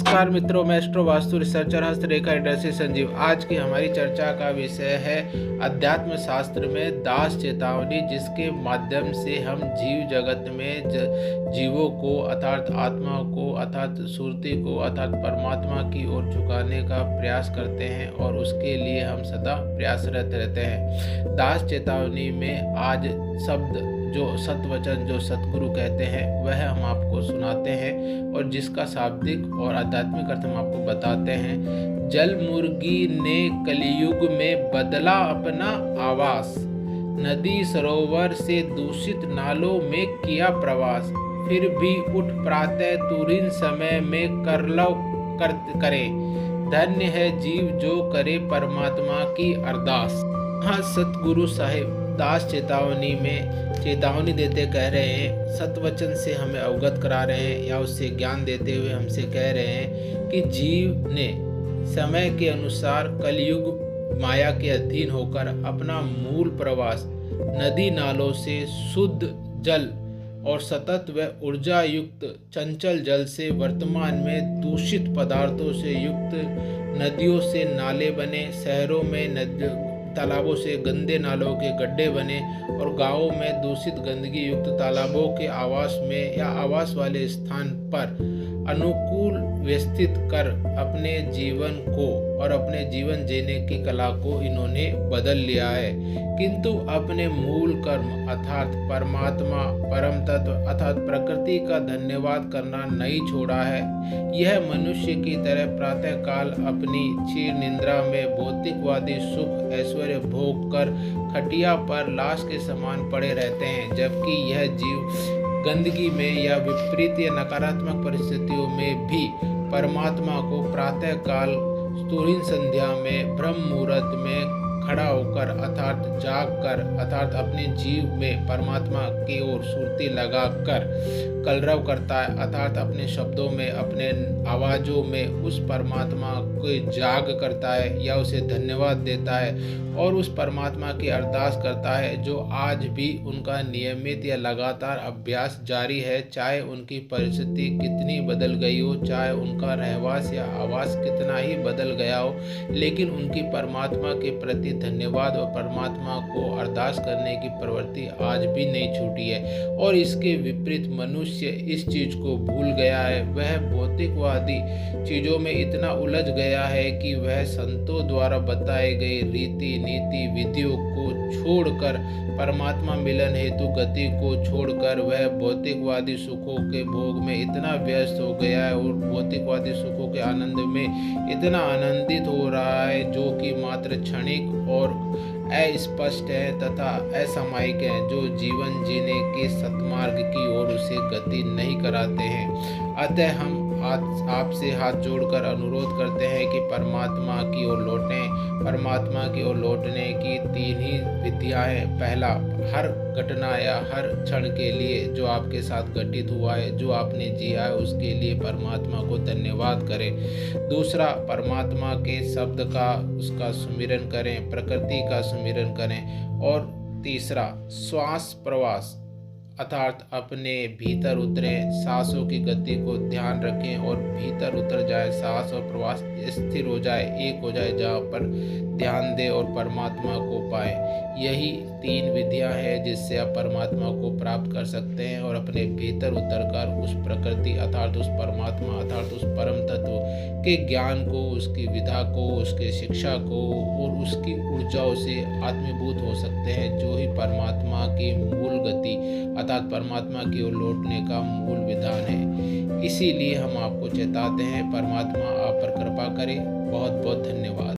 नमस्कार मित्रों, मैं एस्ट्रो वास्तु रिसर्चर हस्तरेखा इंडस्ट्री संजीव। आज की हमारी चर्चा का विषय है अध्यात्म शास्त्र में दास चेतावनी, जिसके माध्यम से हम जीव जगत में जीवों को अर्थात आत्मा को अर्थात सुरति को अर्थात परमात्मा की ओर झुकाने का प्रयास करते हैं और उसके लिए हम सदा प्रयासरत रहते हैं। दास चेतावनी में आज शब्द जो सतवचन जो सतगुरु कहते हैं वह हम आपको सुनाते हैं और जिसका शाब्दिक और आध्यात्मिक अर्थ हम आपको बताते हैं। जल मुर्गी ने कलयुग में बदला अपना आवास, नदी सरोवर से दूषित नालों में किया प्रवास, फिर भी उठ प्रातः तुरीन समय में करे। धन्य है जीव जो करे परमात्मा की अरदास। हाँ, सतगुरु साहिब दास चेतावनी में चेतावनी देते कह रहे हैं, सतवचन से हमें अवगत करा रहे हैं या उससे ज्ञान देते हुए हमसे कह रहे हैं कि जीव ने समय के अनुसार कलयुग माया के अधीन होकर अपना मूल प्रवास नदी नालों से शुद्ध जल और सतत व ऊर्जा युक्त चंचल जल से वर्तमान में दूषित पदार्थों से युक्त नदियों से नाले बने, शहरों में तालाबों से गंदे नालों के गड्ढे बने और गांवों में दूषित गंदगी युक्त तालाबों के आवास में या आवास वाले स्थान पर अनुकूल व्यवस्थित कर अपने जीवन को और अपने जीवन जीने की कला को इन्होंने बदल लिया है, किंतु अपने मूल कर्म अर्थात परमात्मा परम तत्व अर्थात प्रकृति का धन्यवाद करना नहीं छोड़ा है। यह मनुष्य की तरह प्रातः काल अपनी क्षीर निद्रा में भौतिकवादी सुख ऐश्वर्य भोग कर खटिया पर लाश के समान पड़े रहते हैं, जबकि यह जीव गंदगी में या विपरीत या नकारात्मक परिस्थितियों में भी परमात्मा को प्रातः काल तुरीन संध्या में ब्रह्म मुहूर्त में खड़ा होकर अर्थात जाग कर अर्थात अपने जीव में परमात्मा की ओर सुरती लगा कर कलरव करता है, अर्थात अपने शब्दों में अपने आवाज़ों में उस परमात्मा को जाग करता है या उसे धन्यवाद देता है और उस परमात्मा की अरदास करता है, जो आज भी उनका नियमित या लगातार अभ्यास जारी है। चाहे उनकी परिस्थिति कितनी बदल गई हो, चाहे उनका रहवास या आवास कितना ही बदल गया हो, लेकिन उनकी परमात्मा के प्रति धन्यवाद और परमात्मा को अरदास करने की प्रवृत्ति आज भी नहीं छूटी है। और इसके विपरीत मनुष्य इस चीज को भूल गया है, वह भौतिकवादी चीजों में इतना उलझ गया है कि वह संतों द्वारा बताए गए रीति नीति विधियों को छोड़कर परमात्मा मिलन हेतु गति को छोड़कर वह भौतिकवादी सुखों के भोग में इतना व्यस्त हो गया है और भौतिकवादी सुखों के आनंद में इतना आनंदित हो रहा है, जो कि मात्र क्षणिक और अस्पष्ट है तथा असामयिक है, जो जीवन जीने के सतमार्ग की ओर उसे गति नहीं कराते हैं। अतः हम आपसे हाथ जोड़कर अनुरोध करते हैं कि परमात्मा की ओर लौटें। परमात्मा की ओर लौटने की तीन ही विधियाँ हैं। पहला, हर घटना या हर क्षण के लिए जो आपके साथ घटित हुआ है, जो आपने जिया है, उसके लिए परमात्मा को धन्यवाद करें। दूसरा, परमात्मा के शब्द का उसका सुमिरन करें, प्रकृति का सुमिरन करें। और तीसरा, श्वास प्रवास अर्थात अपने भीतर उतरें, सांसों की गति को ध्यान रखें और भीतर उतर जाए, सांस और प्रवास स्थिर हो जाए, एक हो जाए, जहाँ पर ध्यान दें और परमात्मा को पाएं। यही तीन विधियां हैं जिससे आप परमात्मा को प्राप्त कर सकते हैं और अपने भीतर उतरकर उस प्रकृति अर्थात उस परमात्मा अर्थात उस परम तत्व के ज्ञान को, उसकी विधा को, उसके शिक्षा को और उसकी ऊर्जाओं से आत्मीभूत हो सकते हैं, जो ही परमात्मा की मूल गति अर्थात परमात्मा की ओर लौटने का मूल विधान है। इसीलिए हम आपको चेताते हैं, परमात्मा आप पर कृपा करे। बहुत बहुत धन्यवाद।